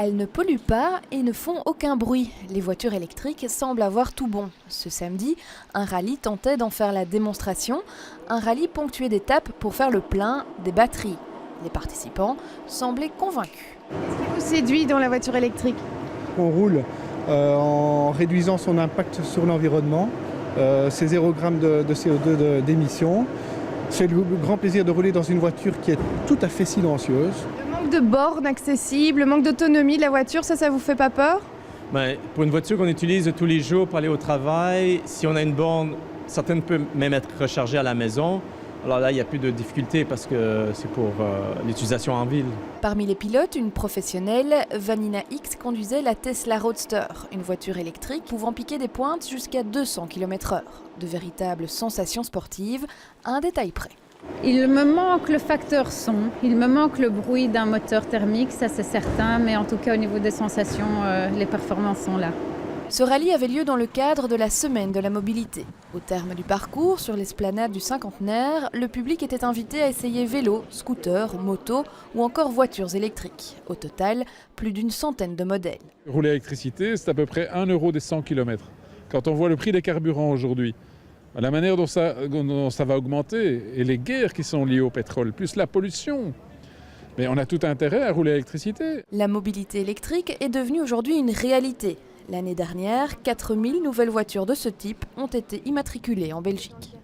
Elles ne polluent pas et ne font aucun bruit. Les voitures électriques semblent avoir tout bon. Ce samedi, un rallye tentait d'en faire la démonstration. Un rallye ponctué d'étapes pour faire le plein des batteries. Les participants semblaient convaincus. Qu'est-ce qui vous séduit dans la voiture électrique? On roule en réduisant son impact sur l'environnement. C'est 0 g de CO2 d'émission. C'est le grand plaisir de rouler dans une voiture qui est tout à fait silencieuse. Le manque de bornes accessibles, le manque d'autonomie de la voiture, ça vous fait pas peur? Pour une voiture qu'on utilise tous les jours pour aller au travail, si on a une borne, certaines peuvent même être rechargées à la maison. Alors là, il n'y a plus de difficulté parce que c'est pour l'utilisation en ville. Parmi les pilotes, une professionnelle, Vanina X, conduisait la Tesla Roadster, une voiture électrique pouvant piquer des pointes jusqu'à 200 km/h. De véritables sensations sportives, à un détail près. Il me manque le facteur son, il me manque le bruit d'un moteur thermique, ça c'est certain, mais en tout cas au niveau des sensations, les performances sont là. Ce rallye avait lieu dans le cadre de la Semaine de la mobilité. Au terme du parcours, sur l'esplanade du Cinquantenaire, le public était invité à essayer vélos, scooters, motos ou encore voitures électriques. Au total, plus d'une centaine de modèles. Rouler à l'électricité, c'est à peu près 1 € des 100 km. Quand on voit le prix des carburants aujourd'hui, la manière dont ça va augmenter et les guerres qui sont liées au pétrole, plus la pollution, mais on a tout intérêt à rouler à l'électricité. La mobilité électrique est devenue aujourd'hui une réalité. L'année dernière, 4000 nouvelles voitures de ce type ont été immatriculées en Belgique.